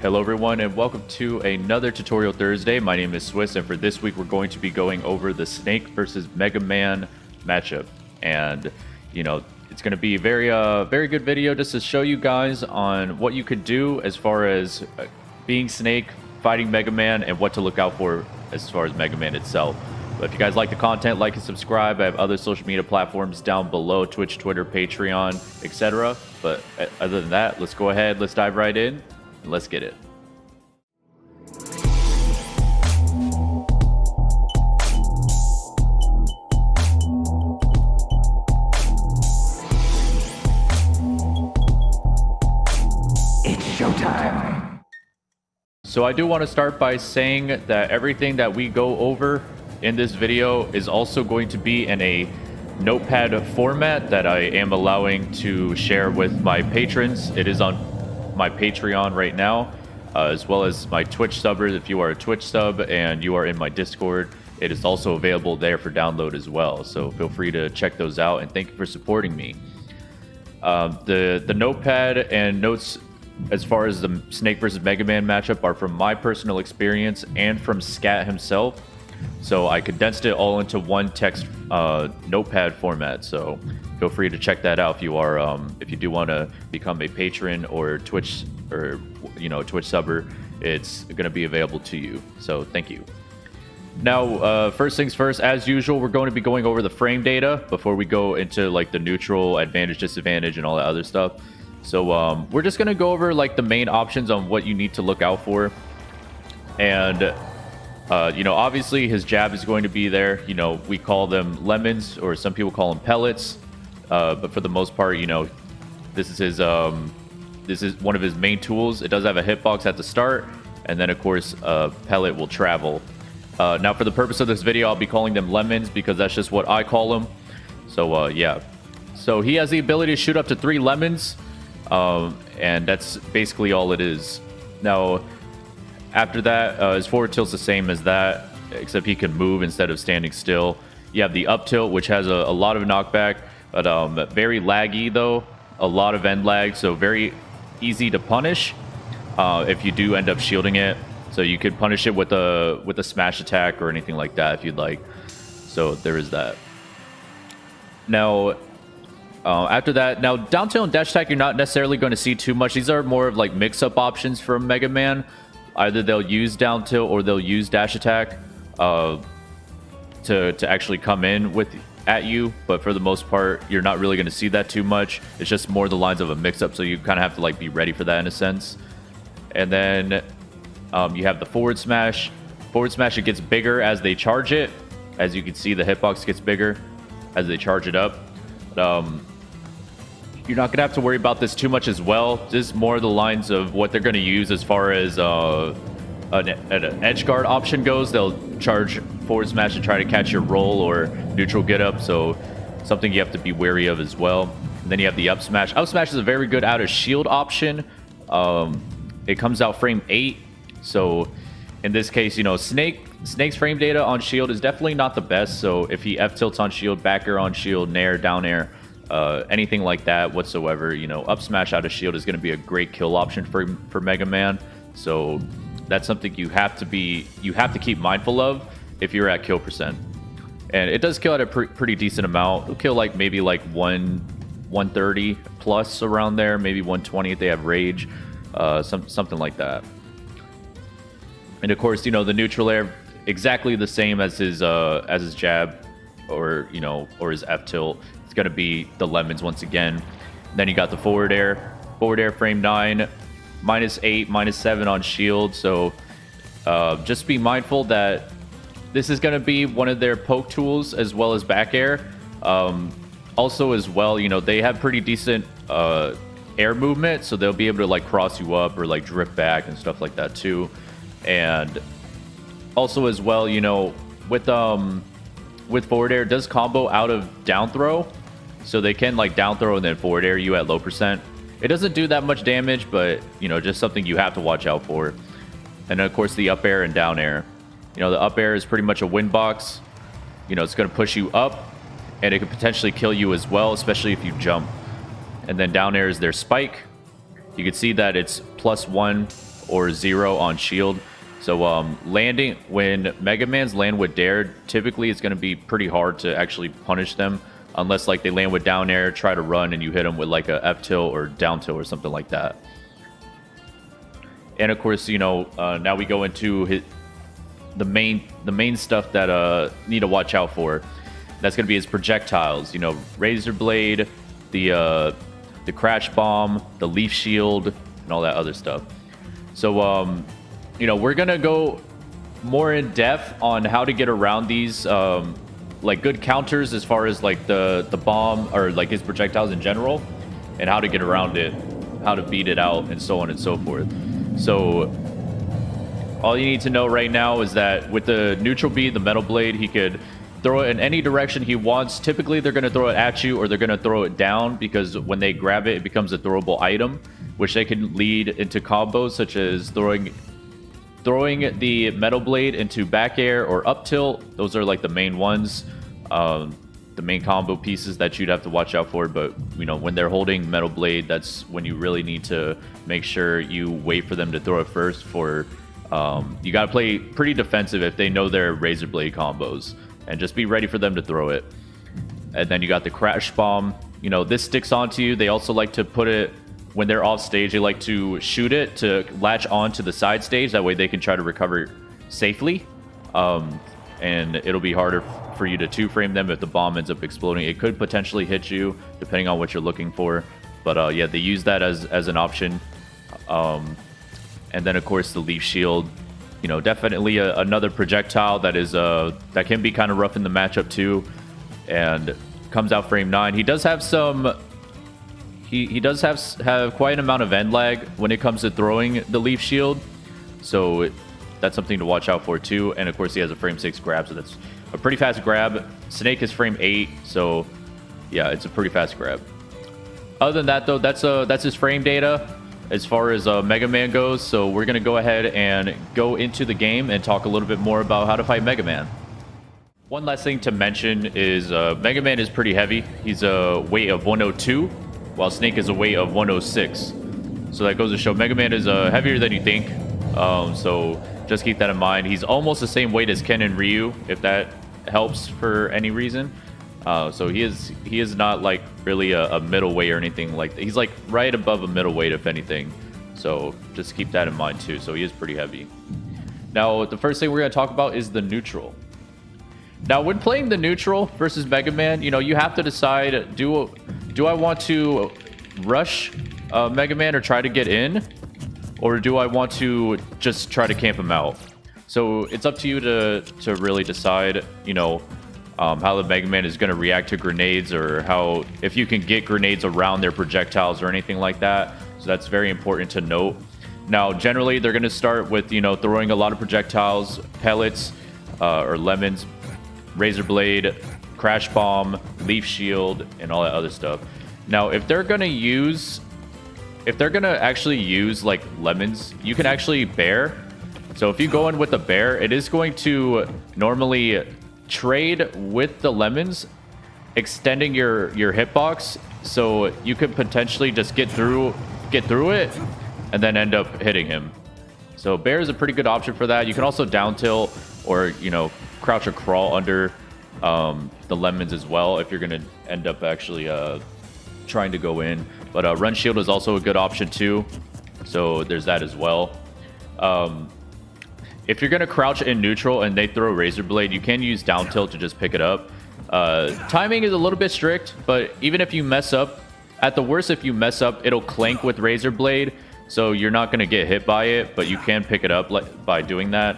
Hello everyone and welcome to another Tutorial Thursday. My name is Swiss and for this week we're going to be going over the Snake versus Mega Man matchup. And it's going to be a very good video just to show you guys on what you could do as far as being Snake, fighting Mega Man, and what to look out for as far as Mega Man itself. But if you guys like the content, like and subscribe. I have other social media platforms down below: Twitch, Twitter, Patreon, etc. But other than that, let's go ahead, let's dive right in. Let's get it. It's showtime. So I do want to start by saying that everything that we go over in this video is also going to be in a notepad format that I am allowing to share with my patrons. It is on my Patreon right now, as well as my Twitch subbers. If you are a Twitch sub and you are in my Discord, it is also available there for download as well. So feel free to check those out, and thank you for supporting me. The notepad and notes as far as the Snake versus Mega Man matchup are from my personal experience and from Scat himself. So I condensed it all into one text notepad format. So feel free to check that out if you are if you do want to become a patron or Twitch or Twitch subber. It's going to be available to you. So thank you. Now, first things first, as usual, we're going to be going over the frame data before we go into like the neutral, advantage, disadvantage, and all that other stuff. So we're just going to go over like the main options on what you need to look out for. And obviously his jab is going to be there. We call them lemons, or some people call them pellets. But for the most part, this is his this is one of his main tools. It does have a hitbox at the start, and then of course pellet will travel. Now for the purpose of this video, I'll be calling them lemons because that's just what I call them. So yeah, so he has the ability to shoot up to 3 lemons, and that's basically all it is. Now after that, his forward tilt's the same as that, except he can move instead of standing still. You have the up tilt, which has a lot of knockback, but very laggy though, a lot of end lag, so very easy to punish if you do end up shielding it. So you could punish it with a smash attack or anything like that if you'd like. So there is that. Now after that, now down tilt and dash attack you're not necessarily going to see too much. These are more of like mix-up options from Mega Man. Either they'll use down tilt or they'll use dash attack to actually come in at you, but for the most part you're not really going to see that too much. It's just more the lines of a mix-up, so you kind of have to like be ready for that in a sense. And then you have the forward smash. Forward smash, it gets bigger as they charge it. As you can see, the hitbox gets bigger as they charge it up. You're not going to have to worry about this too much as well. This is more the lines of what they're going to use as far as an edge guard option goes. They'll charge forward smash to try to catch your roll or neutral get up, so something you have to be wary of as well. And then you have the up smash. Up smash is a very good out of shield option. It comes out frame 8, so in this case, Snake's frame data on shield is definitely not the best. So if he F tilts on shield, back air on shield, nair, down air, anything like that whatsoever, up smash out of shield is going to be a great kill option for Mega Man. So that's something you have to keep mindful of if you're at kill percent. And it does kill at a pretty decent amount. It'll kill like maybe like 130 plus around there, maybe 120 if they have rage, something like that. And of course, the neutral air exactly the same as his jab or his F tilt. It's going to be the lemons once again. Then you got the forward air frame 9, -8, -7 on shield. So just be mindful that this is going to be one of their poke tools as well as back air. Also as well, they have pretty decent air movement, so they'll be able to like cross you up or like drift back and stuff like that too. And also as well, with forward air, it does combo out of down throw, so they can like down throw and then forward air you at low percent. It doesn't do that much damage, but just something you have to watch out for. And then of course the up air and down air. The up air is pretty much a win box. It's going to push you up, and it could potentially kill you as well, especially if you jump. And then down air is their spike. You can see that it's +1 or 0 on shield. So landing, when Mega Man's land with Dare, typically it's going to be pretty hard to actually punish them. Unless like they land with down air, try to run, and you hit them with like a F tilt or down tilt or something like that. And of course, you know, now we go into the main stuff that need to watch out for. That's going to be his projectiles. You know, Razor Blade, the Crash Bomb, the Leaf Shield, and all that other stuff. So, you know, we're gonna go more in depth on how to get around these. Like good counters as far as like the bomb or like his projectiles in general, and how to get around it, how to beat it out, and so on and so forth. So all you need to know right now is that with the neutral bead, the Metal Blade, he could throw it in any direction he wants. Typically they're going to throw it at you, or they're going to throw it down, because when they grab it, it becomes a throwable item, which they can lead into combos such as throwing the Metal Blade into back air or up tilt. Those are like the main ones, the main combo pieces that you'd have to watch out for. But you know, when they're holding Metal Blade, that's when you really need to make sure you wait for them to throw it first. For you got to play pretty defensive if they know their Razor Blade combos, and just be ready for them to throw it. And then you got the Crash Bomb. You know, this sticks onto you. They also like to put it when they're off stage. They like to shoot it to latch on to the side stage. That way they can try to recover safely. And it'll be harder for you to two-frame them if the bomb ends up exploding. It could potentially hit you, depending on what you're looking for. But yeah, they use that as an option. And then, of course, the Leaf Shield. You know, definitely another projectile that is that can be kind of rough in the matchup too. And comes out frame 9. He does have some... He does have quite an amount of end lag when it comes to throwing the Leaf Shield. So that's something to watch out for too. And of course he has a frame 6 grab, so that's a pretty fast grab. Snake is frame 8, so yeah, it's a pretty fast grab. Other than that though, that's his frame data as far as Mega Man goes. So we're gonna go ahead and go into the game and talk a little bit more about how to fight Mega Man. One last thing to mention is Mega Man is pretty heavy. He's a weight of 102, while Snake is a weight of 106. So that goes to show Mega Man is heavier than you think. So just keep that in mind. He's almost the same weight as Ken and Ryu, if that helps for any reason. So he is not like really a middleweight or anything like that. He's like right above a middleweight, if anything. So just keep that in mind too. So he is pretty heavy. Now, the first thing we're going to talk about is the neutral. Now, when playing the neutral versus Mega Man, you know, you have to decide, do I want to rush Mega Man or try to get in? Or do I want to just try to camp him out? So it's up to you to really decide, you know, how the Mega Man is going to react to grenades, or how, if you can get grenades around their projectiles or anything like that. So that's very important to note. Now, generally, they're going to start with, you know, throwing a lot of projectiles, pellets, or lemons, Razor Blade, Crash Bomb, Leaf Shield, and all that other stuff. Now, if they're going to actually use like lemons, you can actually bear. So if you go in with a bear, it is going to normally trade with the lemons, extending your hitbox, so you could potentially just get through it and then end up hitting him. So bear is a pretty good option for that. You can also down tilt, or, you know, crouch or crawl under the lemons as well, if you're going to end up actually trying to go in. But run shield is also a good option too, so there's that as well. If you're going to crouch in neutral and they throw Razor Blade, you can use down tilt to just pick it up. Timing is a little bit strict, but even if you mess up, at the worst, if you mess up, it'll clank with Razor Blade, so you're not going to get hit by it, but you can pick it up by doing that.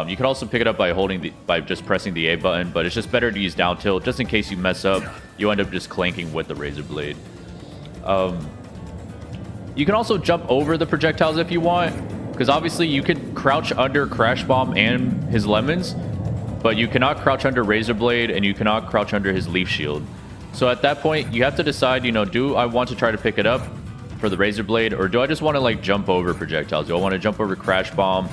You can also pick it up by just pressing the A button, but it's just better to use down tilt just in case you mess up. You end up just clanking with the Razor Blade. You can also jump over the projectiles if you want, because obviously you could crouch under Crash Bomb and his lemons, but you cannot crouch under Razor Blade, and you cannot crouch under his Leaf Shield. So at that point, you have to decide, you know, do I want to try to pick it up for the Razor Blade, or do I just want to like jump over projectiles? Do I want to jump over Crash Bomb,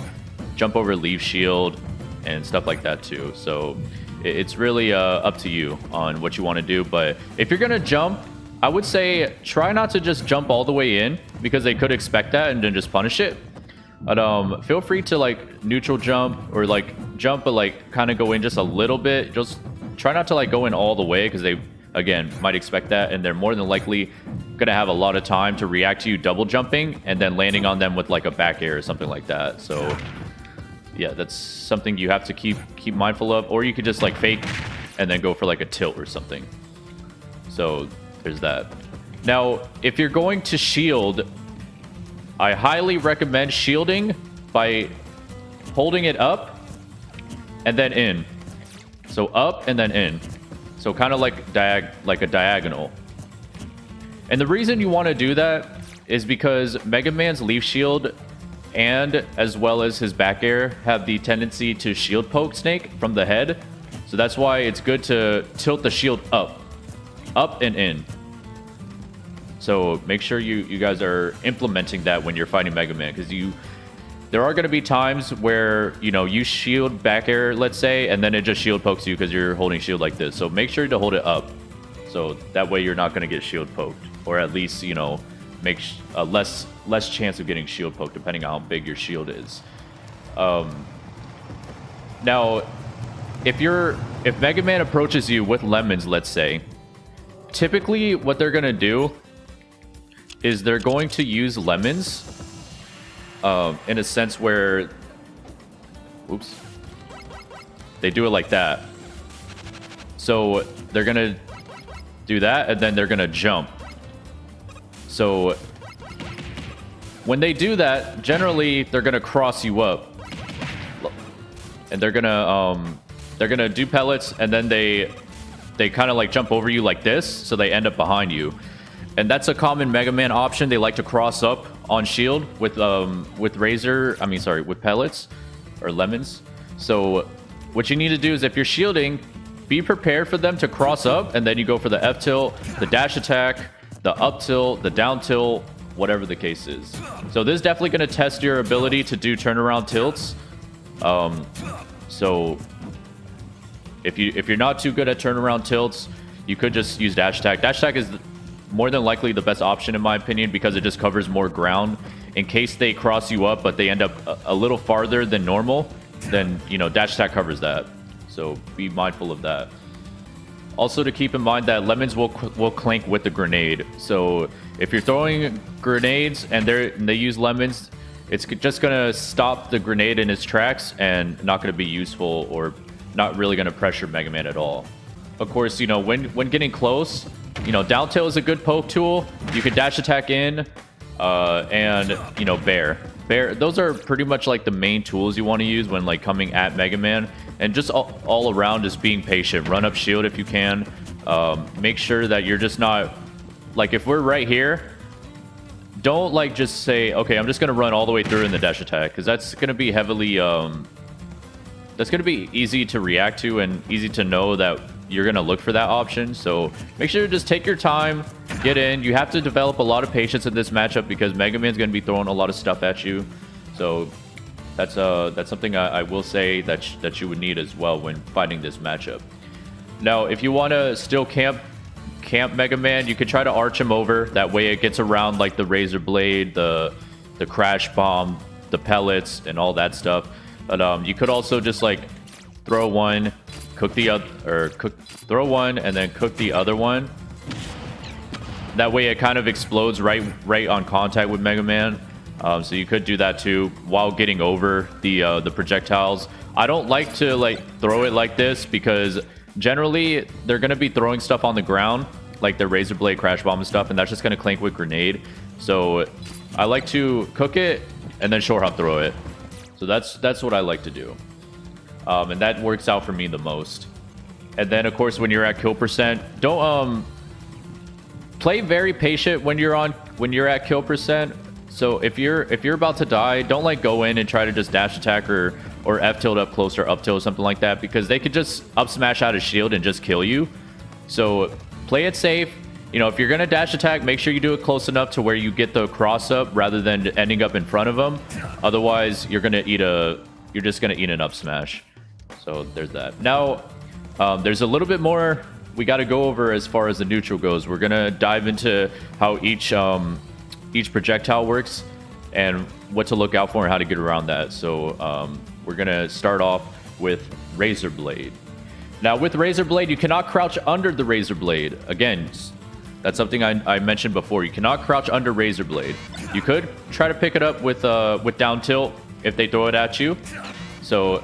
jump over Leaf Shield, and stuff like that too? So it's really up to you on what you want to do. But if you're gonna jump, I would say try not to just jump all the way in, because they could expect that and then just punish it. But feel free to like neutral jump or like jump, but like kind of go in just a little bit. Just try not to like go in all the way because they, again, might expect that, and they're more than likely gonna have a lot of time to react to you double jumping and then landing on them with like a back air or something like that. So yeah, that's something you have to keep mindful of, or you could just like fake and then go for like a tilt or something. So there's that. Now, if you're going to shield, I highly recommend shielding by holding it up and then in. So up and then in. So kind of like a diagonal. And the reason you want to do that is because Mega Man's leaf shield and as well as his back air have the tendency to shield poke Snake from the head. So that's why it's good to tilt the shield up and in. So make sure you guys are implementing that when you're fighting Mega Man, because there are going to be times where, you know, you shield back air, let's say, and then it just shield pokes you because you're holding shield like this. So make sure to hold it up. So that way you're not going to get shield poked, or at least, you know, make a less chance of getting shield poked depending on how big your shield is. Now, if Mega Man approaches you with lemons, let's say, typically what they're going to do is they're going to use lemons in a sense where, oops, they do it like that. So they're gonna do that and then they're gonna jump. So when they do that, generally they're gonna cross you up, and they're gonna do pellets, and then they kind of like jump over you like this, so they end up behind you. And that's a common Mega Man option. They like to cross up on shield with pellets or lemons. So what you need to do is, if you're shielding, be prepared for them to cross up, and then you go for the F tilt, the dash attack, the up tilt, the down tilt, whatever the case is. So this is definitely going to test your ability to do turnaround tilts. So if you're not too good at turnaround tilts, you could just use dash attack. Dash attack is more than likely the best option in my opinion, because it just covers more ground. In case they cross you up but they end up a little farther than normal, then, you know, dash attack covers that. So be mindful of that. Also, to keep in mind that lemons will clank with the grenade. So if you're throwing grenades and they use lemons, it's just gonna stop the grenade in its tracks and not gonna be useful, or not really gonna pressure Mega Man at all. Of course, you know, when getting close, you know, down tilt is a good poke tool. You could dash attack in, and, you know, bear. Those are pretty much like the main tools you want to use when like coming at Mega Man. And just all around, just being patient. Run up shield if you can. Make sure that you're just not, like, if we're right here, don't like just say, okay, I'm just gonna run all the way through in the dash attack, because that's gonna be heavily that's gonna be easy to react to and easy to know that you're gonna look for that option. So make sure to just take your time, get in. You have to develop a lot of patience in this matchup because Mega Man's gonna be throwing a lot of stuff at you. So that's something I will say that you would need as well when fighting this matchup. Now, if you want to still camp Mega Man, you could try to arch him over. That way it gets around like the Razor Blade, the Crash Bomb, the pellets, and all that stuff. But you could also just like throw one, cook the other, or throw one and then cook the other one. That way it kind of explodes right on contact with Mega Man. So you could do that too while getting over the projectiles. I don't like to like throw it like this because generally they're going to be throwing stuff on the ground, like the Razor Blade, Crash Bomb and stuff, and that's just going to clank with grenade. So I like to cook it and then short hop throw it. So that's what I like to do. And that works out for me the most. And then of course when you're at kill percent, don't play very patient when you're at kill percent. So if you're about to die, don't like go in and try to just dash attack or F tilt up close or up tilt or something like that, because they could just up smash out of shield and just kill you. So play it safe. You know, if you're gonna dash attack, make sure you do it close enough to where you get the cross up rather than ending up in front of them. Otherwise, you're just gonna eat an up smash. So there's that. Now, there's a little bit more we got to go over as far as the neutral goes. We're gonna dive into how each projectile works. and what to look out for and how to get around that. So we're gonna start off with Razor Blade. Now with Razor Blade, you cannot crouch under the Razor Blade. Again, that's something I mentioned before. You cannot crouch under Razor Blade. You could try to pick it up with down tilt if they throw it at you. So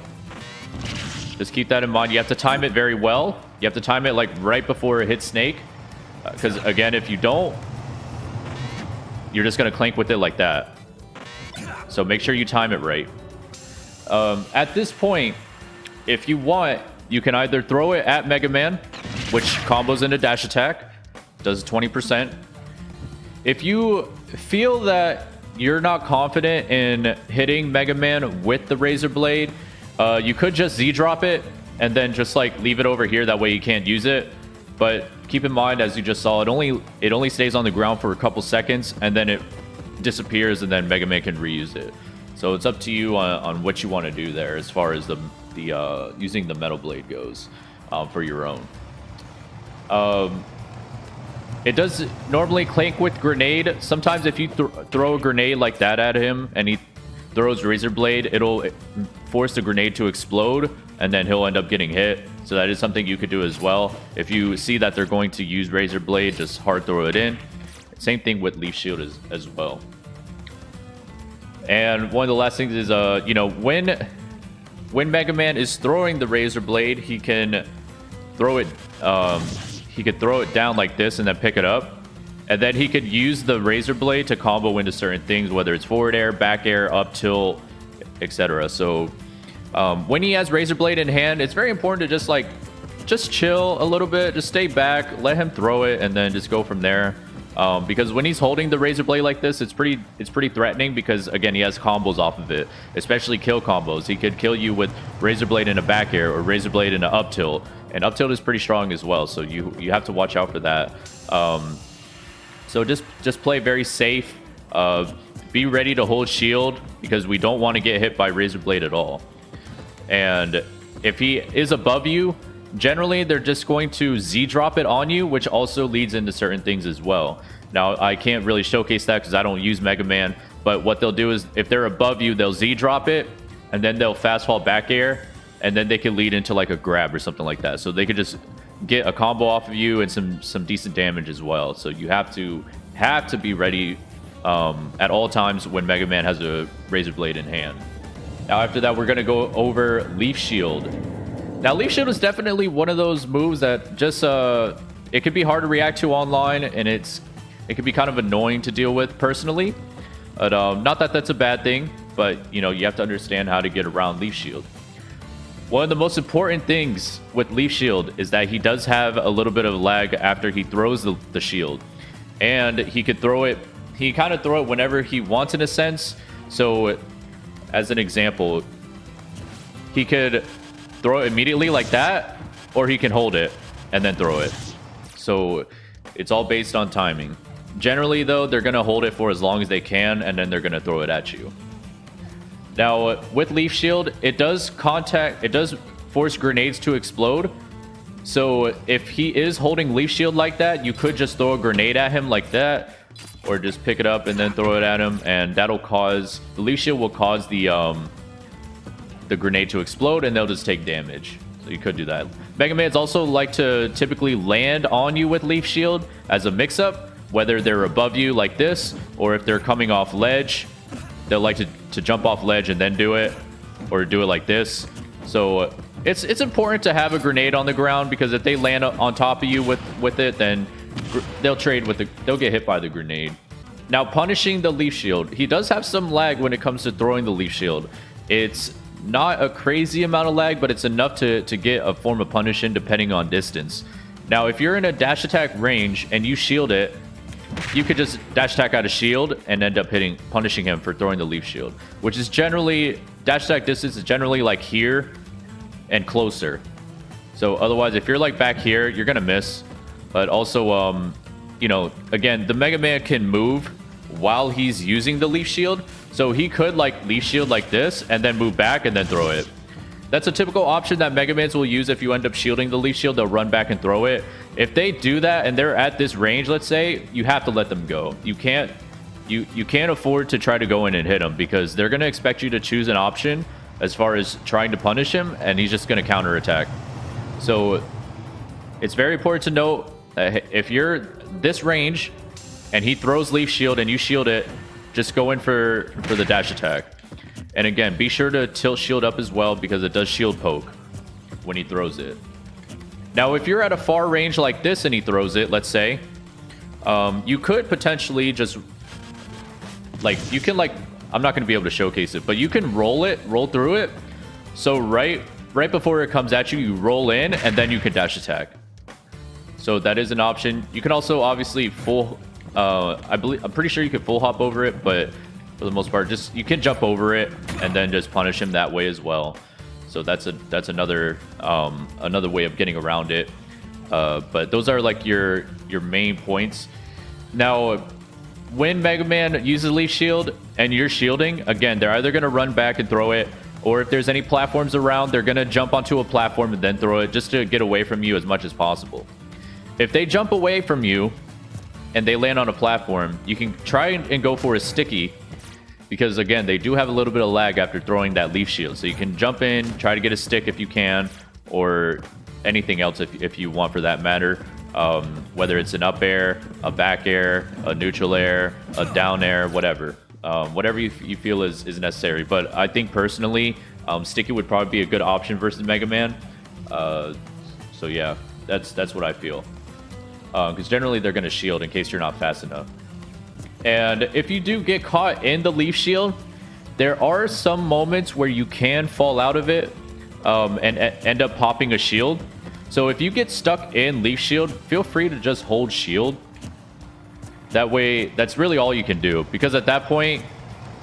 just keep that in mind. You have to time it very well. You have to time it like right before it hits Snake. Because again, if you don't, you're just going to clank with it like that. So make sure you time it right. At this point, if you want, you can either throw it at Mega Man, which combos into dash attack, does 20%. If you feel that you're not confident in hitting Mega Man with the Razor Blade, you could just Z-drop it and then just like leave it over here. That way you can't use it. But keep in mind, as you just saw, it only stays on the ground for a couple seconds and then it disappears, and then Mega Man can reuse it. So it's up to you on what you want to do there as far as the using the Metal Blade goes for your own. It does normally clank with grenade. Sometimes if you throw a grenade like that at him and he throws Razor Blade, it'll force the grenade to explode and then he'll end up getting hit. So that is something you could do as well. If you see that they're going to use Razor Blade, just hard throw it in. Same thing with Leaf Shield as well. And one of the last things is, you know, when Mega Man is throwing the Razor Blade, he can throw it. He could throw it down like this and then pick it up, and then he could use the Razor Blade to combo into certain things, whether it's forward air, back air, up tilt, etc. So when he has Razor Blade in hand, it's very important to just chill a little bit, just stay back, let him throw it, and then just go from there. Because when he's holding the Razor Blade like this, it's pretty threatening, because again, he has combos off of it, especially kill combos. He could kill you with Razor Blade in a back air or Razor Blade in an up tilt, and up tilt is pretty strong as well, so you have to watch out for that. So just play very safe. Be ready to hold shield, because we don't want to get hit by Razor Blade at all. And if he is above you, generally they're just going to Z-drop it on you, which also leads into certain things as well. Now, I can't really showcase that because I don't use Mega Man, but what they'll do is if they're above you, they'll Z-drop it, and then they'll fast fall back air, and then they can lead into like a grab or something like that. So they could just get a combo off of you and some decent damage as well. So you have to be ready at all times when Mega Man has a Razor Blade in hand. Now after that, we're going to go over Leaf Shield. Now, Leaf Shield is definitely one of those moves that just, it could be hard to react to online, and it could be kind of annoying to deal with personally. But not that that's a bad thing, but, you know, you have to understand how to get around Leaf Shield. One of the most important things with Leaf Shield is that he does have a little bit of lag after he throws the shield. And he could throw it, he kind of throw it whenever he wants in a sense. So, as an example, he could throw it immediately like that, or he can hold it and then throw it. So it's all based on timing. Generally though, they're going to hold it for as long as they can, and then they're going to throw it at you. Now with Leaf Shield, it does force grenades to explode. So if he is holding Leaf Shield like that, you could just throw a grenade at him like that, or just pick it up and then throw it at him, and that'll cause, the Leaf Shield will cause the grenade to explode, and they'll just take damage. So you could do that. Mega Man's also like to typically land on you with Leaf Shield as a mix-up, whether they're above you like this, or if they're coming off ledge, they'll like to jump off ledge and then do it, or do it like this. So it's important to have a grenade on the ground, because if they land on top of you with it, then they'll get hit by the grenade. Now, punishing the Leaf Shield, he does have some lag when it comes to throwing the Leaf Shield. It's not a crazy amount of lag, but it's enough to get a form of punish in, depending on distance. Now, if you're in a dash attack range and you shield it, you could just dash attack out of shield and end up punishing him for throwing the Leaf Shield, which is generally, dash attack distance is generally like here and closer. So otherwise, if you're like back here, you're gonna miss. But also, you know, again, the Mega Man can move while he's using the Leaf Shield. So he could like Leaf Shield like this and then move back and then throw it. That's a typical option that Mega Mans will use. If you end up shielding the Leaf Shield, they'll run back and throw it. If they do that and they're at this range, let's say, you have to let them go. You can't you can't afford to try to go in and hit him because they're going to expect you to choose an option as far as trying to punish him, and he's just going to counterattack. So it's very important to note that if you're this range and he throws Leaf Shield and you shield it, just go in for the dash attack. And again, be sure to tilt shield up as well because it does shield poke when he throws it. Now, if you're at a far range like this and he throws it, let's say, you could potentially just, like, you can, like, I'm not going to be able to showcase it, but you can roll through it. So right before it comes at you, you roll in, and then you can dash attack. So that is an option. You can also obviously full, I'm pretty sure you can full hop over it, but for the most part, just you can jump over it and then just punish him that way as well. So that's another another way of getting around it. But those are like your main points. Now, when Mega Man uses Leaf Shield and you're shielding, again, they're either going to run back and throw it, or if there's any platforms around, they're going to jump onto a platform and then throw it just to get away from you as much as possible. If they jump away from you and they land on a platform, you can try and go for a sticky, because again, they do have a little bit of lag after throwing that Leaf Shield. So you can jump in, try to get a stick if you can, or anything else if you want for that matter. Whether it's an up air, a back air, a neutral air, a down air, whatever. Whatever you feel is necessary. But I think personally, sticky would probably be a good option versus Mega Man. So yeah, that's what I feel. Because generally they're going to shield in case you're not fast enough. And if you do get caught in the Leaf Shield, there are some moments where you can fall out of it and end up popping a shield. So if you get stuck in Leaf Shield, feel free to just hold shield. That way, that's really all you can do. Because at that point,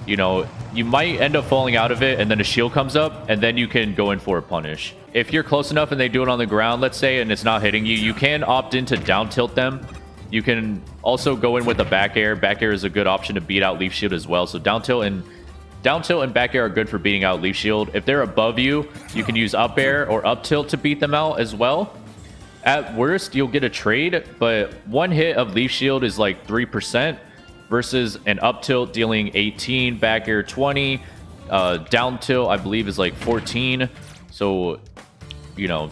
you know, you might end up falling out of it and then a shield comes up and then you can go in for a punish. If you're close enough and they do it on the ground, let's say, and it's not hitting you, you can opt in to down tilt them. You can also go in with a back air. Back air is a good option to beat out Leaf Shield as well. So down tilt and back air are good for beating out Leaf Shield. If they're above you, you can use up air or up tilt to beat them out as well. At worst, you'll get a trade, but one hit of Leaf Shield is like 3% versus an up tilt dealing 18, back air 20, down tilt I believe is like 14. So, you know,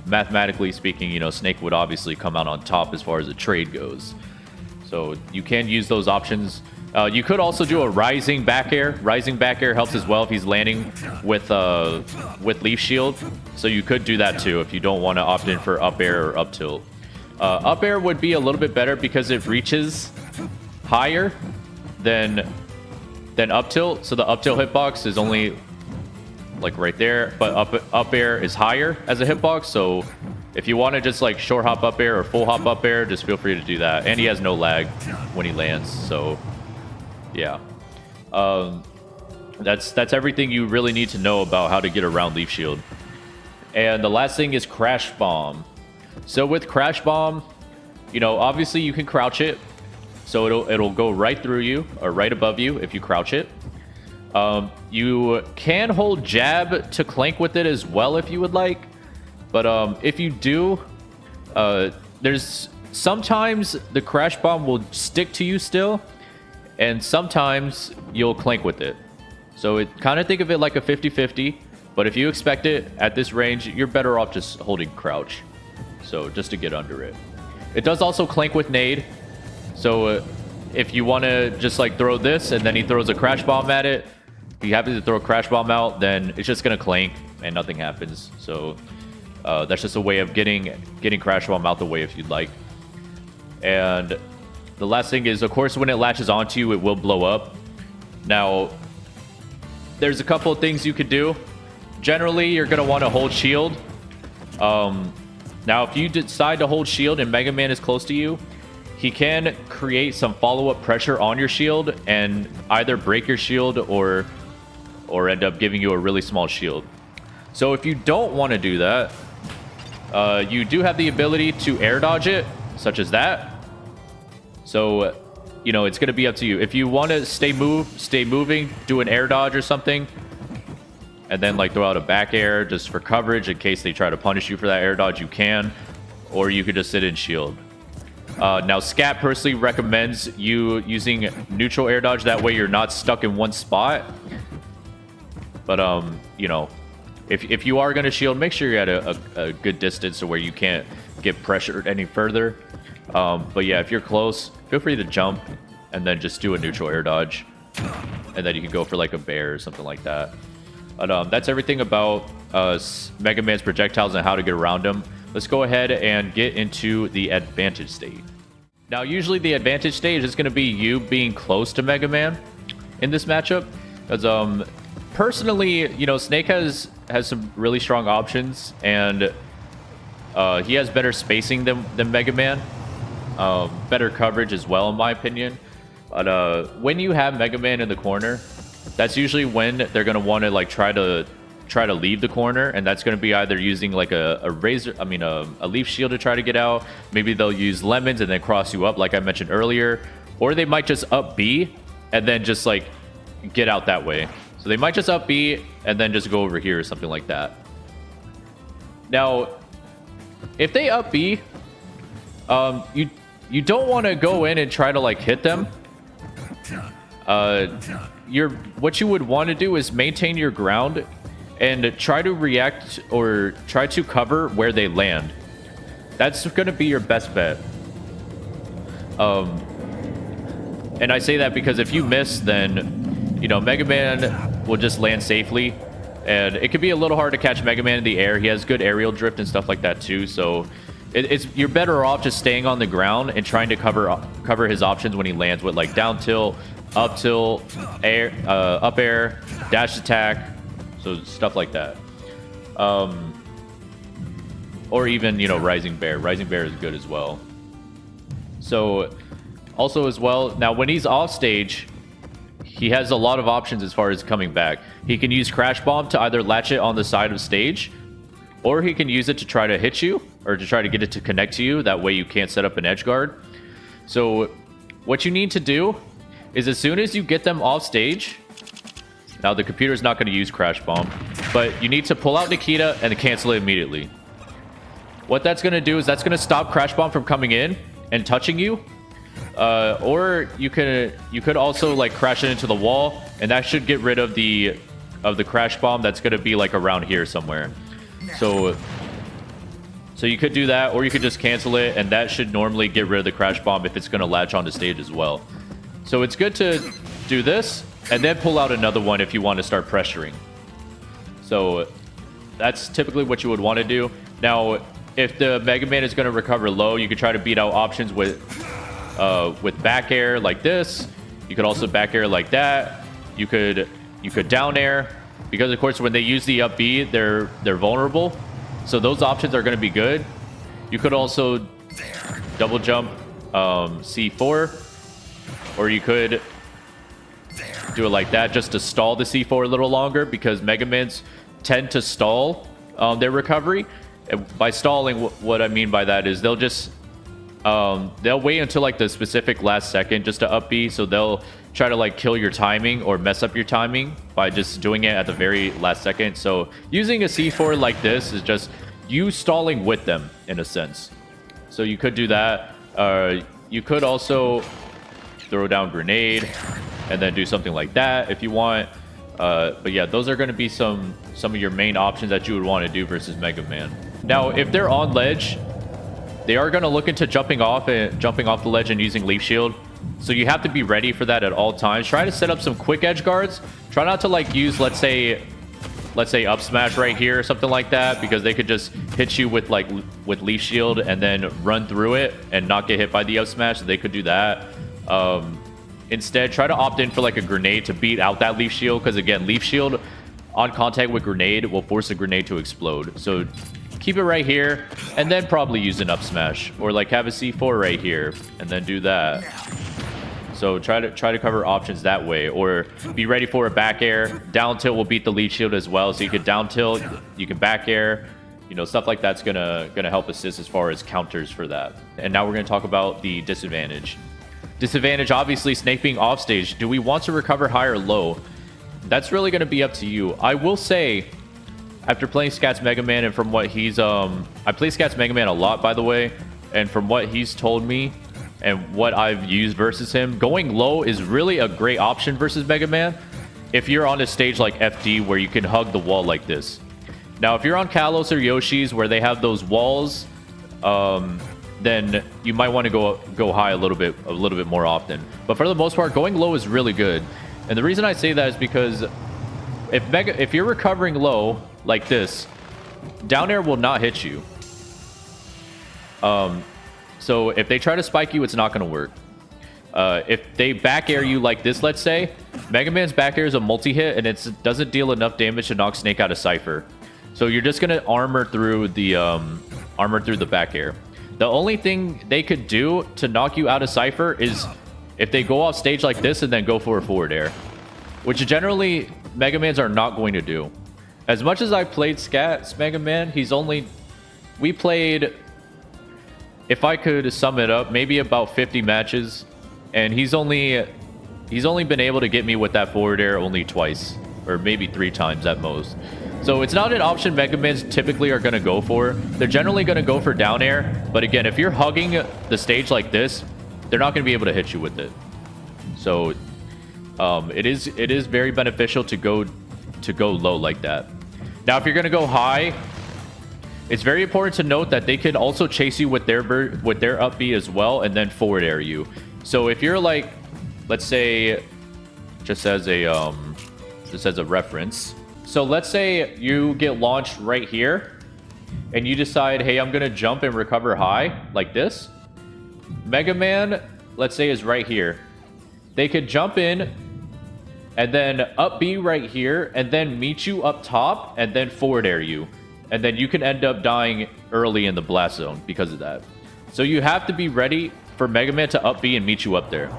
mathematically speaking, you know, Snake would obviously come out on top as far as the trade goes. So you can use those options. You could also do a rising back air. Rising back air helps as well if he's landing with Leaf Shield. So you could do that too if you don't want to opt in for up air or up tilt. Up air would be a little bit better because it reaches higher than up tilt. So the up tilt hitbox is only like right there, but up air is higher as a hitbox. So if you want to just like short hop up air or full hop up air, just feel free to do that. And he has no lag when he lands. So yeah, that's everything you really need to know about how to get around Leaf Shield. And the last thing is Crash Bomb. So with Crash Bomb, you know, obviously you can crouch it, so it'll go right through you or right above you if you crouch it. You can hold jab to clank with it as well if you would like, but if you do, there's sometimes the Crash Bomb will stick to you still, and sometimes you'll clank with it. So it kind of think of it like a 50-50, but if you expect it at this range, you're better off just holding crouch. So just to get under it. It does also clank with nade. So if you want to just like throw this and then he throws a Crash Bomb at it, if you happen to throw a Crash Bomb out, then it's just going to clank and nothing happens. So that's just a way of getting Crash Bomb out the way if you'd like. And the last thing is, of course, when it latches onto you, it will blow up. Now, there's a couple of things you could do. Generally, you're going to want to hold shield. Now, if you decide to hold shield and Mega Man is close to you, he can create some follow-up pressure on your shield and either break your shield or end up giving you a really small shield. So if you don't want to do that, you do have the ability to air dodge it, such as that. So, you know, it's going to be up to you. If you want to stay moving, do an air dodge or something, and then like throw out a back air just for coverage in case they try to punish you for that air dodge, you can. Or you could just sit in shield. Now, Scat personally recommends you using neutral air dodge. That way you're not stuck in one spot. But, you know, if you are going to shield, make sure you're at a good distance to where you can't get pressured any further. But yeah, if you're close, feel free to jump and then just do a neutral air dodge. And then you can go for like a bear or something like that. But that's everything about Mega Man's projectiles and how to get around them. Let's go ahead and get into the advantage stage. Now, usually the advantage stage is going to be you being close to Mega Man in this matchup. Because personally, you know, Snake has some really strong options, and he has better spacing than Mega Man. Better coverage as well, in my opinion. But when you have Mega Man in the corner, that's usually when they're going to want to like try to leave the corner, and that's going to be either using like a leaf shield to try to get out. Maybe they'll use lemons and then cross you up like I mentioned earlier, or they might just up B and then just like get out that way. So they might just up B and then just go over here or something like that. Now, if they up B, you don't want to go in and try to like hit them. What you would want to do is maintain your ground and try to react or try to cover where they land. That's going to be your best bet. And I say that because if you miss, then, you know, Mega Man will just land safely. And it could be a little hard to catch Mega Man in the air. He has good aerial drift and stuff like that too. So you're better off just staying on the ground and trying to cover his options when he lands with like down tilt, up tilt, air, up air, dash attack. So stuff like that. Or even, you know, Rising Bear. Rising Bear is good as well. So also as well, now when he's off stage, he has a lot of options as far as coming back. He can use Crash Bomb to either latch it on the side of stage, or he can use it to try to hit you, or to try to get it to connect to you. That way you can't set up an edge guard. So what you need to do is as soon as you get them off stage, now the computer's not going to use Crash Bomb, but you need to pull out Nikita and cancel it immediately. What that's going to do is that's going to stop Crash Bomb from coming in and touching you. Or you could also like crash it into the wall, and that should get rid of the Crash Bomb that's going to be like around here somewhere. So you could do that, or you could just cancel it, and that should normally get rid of the Crash Bomb if it's going to latch onto stage as well. So it's good to do this, and then pull out another one if you want to start pressuring. So that's typically what you would want to do. Now, if the Mega Man is going to recover low, you could try to beat out options with back air like this. You could also back air like that. You could down air, because of course when they use the up B, they're vulnerable. So those options are going to be good. You could also double jump C4, or you could do it like that just to stall the C4 a little longer, because Mega Mans tend to stall their recovery. And by stalling, what I mean by that is they'll just they'll wait until like the specific last second just to up B. So they'll try to like kill your timing or mess up your timing by just doing it at the very last second. So using a C4 like this is just you stalling with them in a sense. So you could do that. You could also throw down grenade and then do something like that if you want. But yeah, those are going to be some of your main options that you would want to do versus Mega Man. Now, if they're on ledge, they are going to look into jumping off the ledge and using Leaf Shield. So you have to be ready for that at all times. Try to set up some quick edge guards. Try not to like use, let's say up smash right here or something like that, because they could just hit you with Leaf Shield and then run through it and not get hit by the up smash. So they could do that. Instead, try to opt in for like a grenade to beat out that Leaf Shield, because again, Leaf Shield on contact with grenade will force the grenade to explode. So keep it right here, and then probably use an up smash, or like have a C4 right here and then do that. So try to cover options that way, or be ready for a back air. Down tilt will beat the Leaf Shield as well, so you could down tilt, you can back air, you know, stuff like that's gonna help assist as far as counters for that. And now we're gonna talk about the disadvantage. Disadvantage, obviously, Snake being off stage. Do we want to recover high or low? That's really going to be up to you. I will say, after playing Scat's Mega Man, and from what he's I play Scat's Mega Man a lot, by the way, and from what he's told me, and what I've used versus him, going low is really a great option versus Mega Man if you're on a stage like FD where you can hug the wall like this. Now, if you're on Kalos or Yoshi's where they have those walls, then you might want to go high a little bit more often. But for the most part, going low is really good. And the reason I say that is because if you're recovering low like this, down air will not hit you. So if they try to spike you, it's not going to work. If they back air you like this, let's say, Mega Man's back air is a multi-hit, and it doesn't deal enough damage to knock Snake out of Cypher. So you're just going to armor through the back air. The only thing they could do to knock you out of Cypher is if they go off stage like this and then go for a forward air, which generally Mega Mans are not going to do. As much as I played Scats Mega Man, we played, if I could sum it up, maybe about 50 matches, and he's only been able to get me with that forward air only twice, or maybe 3 times at most. So it's not an option Mega Mans typically are going to go for. They're generally going to go for down air, but again, if you're hugging the stage like this, they're not going to be able to hit you with it. So it is very beneficial to go low like that. Now, if you're going to go high, it's very important to note that they can also chase you with their up B as well, and then forward air you. So if you're like, let's say, just as a reference. So let's say you get launched right here, and you decide, hey, I'm gonna jump and recover high like this. Mega Man, let's say, is right here. They could jump in, and then up B right here, and then meet you up top, and then forward air you. And then you can end up dying early in the blast zone because of that. So you have to be ready for Mega Man to up B and meet you up there.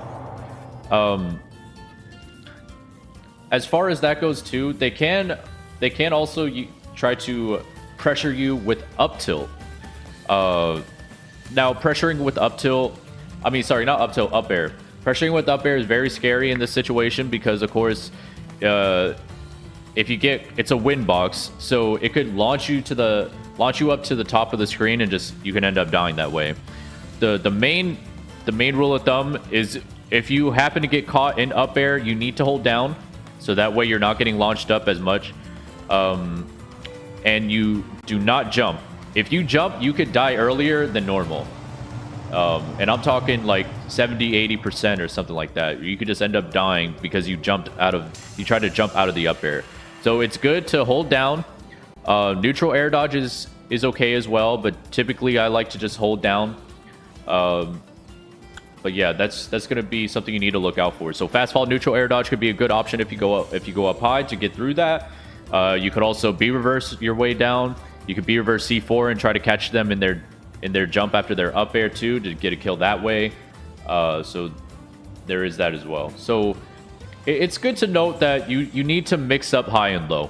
As far as that goes too, they can also try to pressure you with up tilt. Now, pressuring with up tilt, not up tilt, up air. Pressuring with up air is very scary in this situation because, of course, if you get, it's a win box, so it could launch you up to the top of the screen, and you can end up dying that way. The main rule of thumb is if you happen to get caught in up air, you need to hold down, so that way you're not getting launched up as much. And you do not jump. If you jump, you could die earlier than normal. And I'm talking like 70-80% or something like that. You could just end up dying because you tried to jump out of the up air. So it's good to hold down. Neutral air dodge is okay as well, but typically I like to just hold down. But yeah, that's going to be something you need to look out for. So fast fall neutral air dodge could be a good option if you go up high to get through that. You could also B reverse your way down. You could B reverse C4 and try to catch them in their jump after their up air too to get a kill that way. So there is that as well. So it's good to note that you need to mix up high and low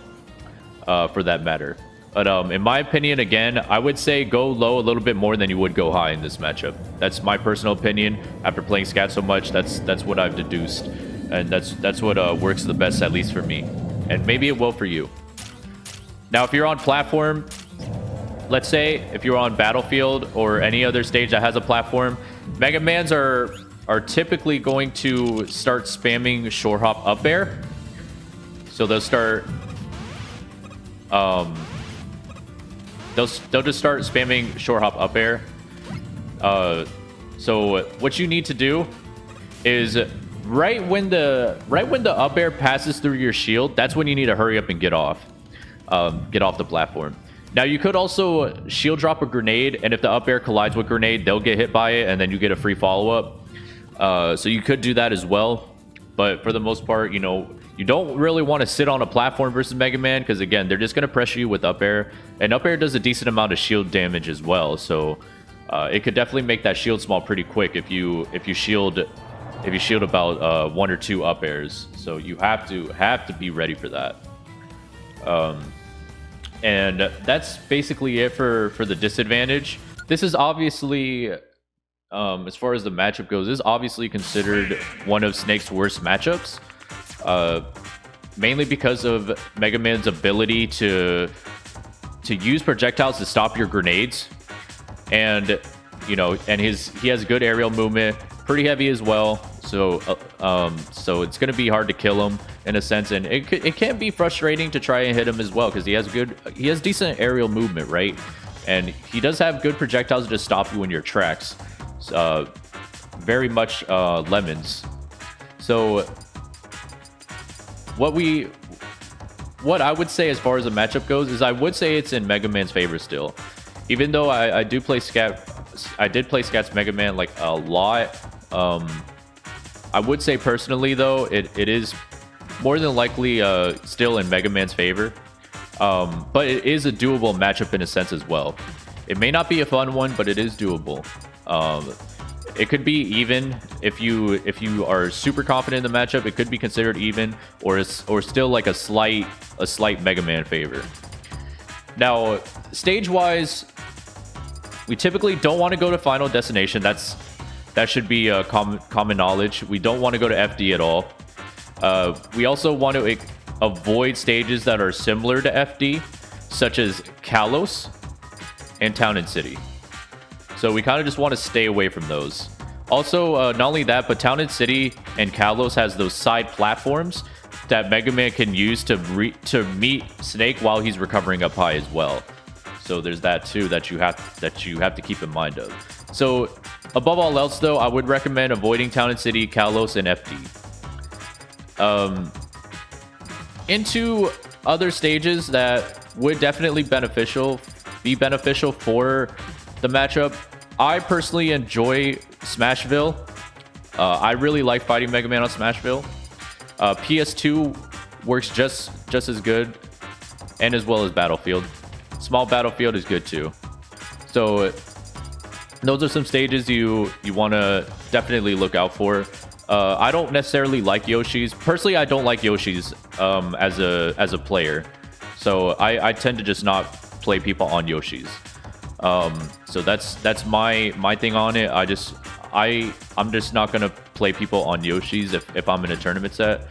for that matter. But in my opinion, again, I would say go low a little bit more than you would go high in this matchup. That's my personal opinion. After playing Scat so much, that's what I've deduced, and that's what works the best, at least for me, and maybe it will for you. Now, if you're on platform, let's say if you're on Battlefield or any other stage that has a platform, Mega Mans are typically going to start spamming shore hop up air. So they'll start they'll just start spamming shore hop up air. So what you need to do is right when the up air passes through your shield, that's when you need to hurry up and get off the platform. Now you could also shield drop a grenade, and if the up air collides with grenade, they'll get hit by it, and then you get a free follow-up. So you could do that as well, but for the most part, you don't really want to sit on a platform versus Mega Man, because again, they're just going to pressure you with up air, and up air does a decent amount of shield damage as well. So it could definitely make that shield small pretty quick if you shield about 1 or 2 up airs. So you have to be ready for that. And that's basically it for the disadvantage. This is obviously, as far as the matchup goes, this is obviously considered one of Snake's worst matchups. Mainly because of Mega Man's ability to use projectiles to stop your grenades. And you know, and he has good aerial movement, pretty heavy as well. So so it's gonna be hard to kill him in a sense, and it can be frustrating to try and hit him as well because he has decent aerial movement, right? And he does have good projectiles to just stop you in your tracks. Very much lemons. So what I would say as far as the matchup goes is I would say it's in Mega Man's favor still. Even though I did play Scat's Mega Man like a lot. I would say personally though, it is more than likely still in Mega Man's favor. But it is a doable matchup in a sense as well. It may not be a fun one, but it is doable. It could be even if you are super confident in the matchup. It could be considered even, or still like a slight Mega Man favor. Now, stage-wise, we typically don't want to go to Final Destination. That should be common knowledge. We don't want to go to FD at all. We also want to avoid stages that are similar to FD, such as Kalos and Town and City. So we kind of just want to stay away from those. Also, not only that, but Town and City and Kalos has those side platforms that Mega Man can use to meet Snake while he's recovering up high as well. So there's that too that you have to keep in mind of. So above all else, though, I would recommend avoiding Town and City, Kalos, and FD. Into other stages that would definitely be beneficial for the matchup. I personally enjoy Smashville. I really like fighting Mega Man on Smashville. PS2 works just as good, and as well as Battlefield. Small Battlefield is good too. So those are some stages you want to definitely look out for. I don't necessarily like Yoshi's. Personally, I don't like Yoshi's as a player. So I tend to just not play people on Yoshi's. So that's my thing on it. I'm just not gonna play people on Yoshi's if I'm in a tournament set.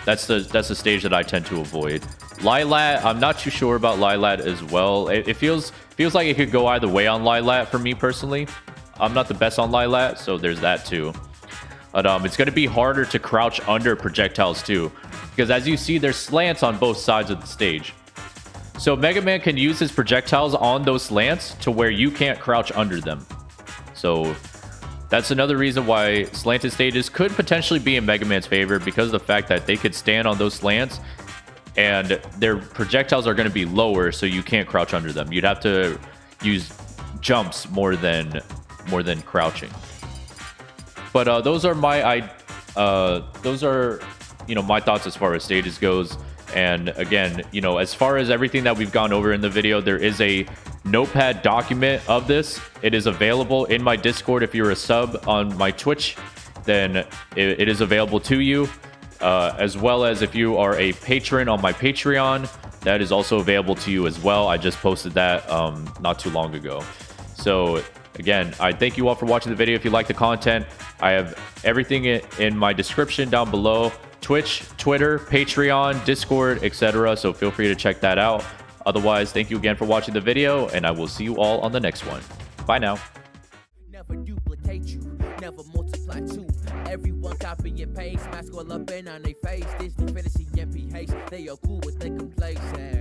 That's the stage that I tend to avoid. Lilat, I'm not too sure about Lilat as well. It feels like it could go either way on Lilat for me personally. I'm not the best on Lilat, so there's that too. But it's gonna be harder to crouch under projectiles too, because as you see, there's slants on both sides of the stage. So Mega Man can use his projectiles on those slants to where you can't crouch under them. So that's another reason why slanted stages could potentially be in Mega Man's favor, because of the fact that they could stand on those slants and their projectiles are going to be lower, so you can't crouch under them. You'd have to use jumps more than crouching. But those are my my thoughts as far as stages goes. And again, as far as everything that we've gone over in the video, there is a notepad document of this. It is available in my Discord. If you're a sub on my Twitch, then it is available to you. As well as if you are a patron on my Patreon, that is also available to you as well. I just posted that not too long ago. So again, I thank you all for watching the video. If you like the content, I have everything in my description down below. Twitch, Twitter, Patreon, Discord, etc. So feel free to check that out. Otherwise, thank you again for watching the video, and I will see you all on the next one. Bye now. Never duplicate you, never multiply two. Everyone copy and paste, mask all up in on their face. Disney fantasy MP haste, they are cool with their complacent.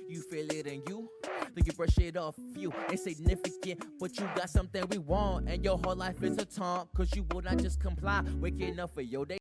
You feel it in you, then you brush it off you. Insignificant, but you got something we want, and your whole life is a taunt, cause you will not just comply. Waking up for your day.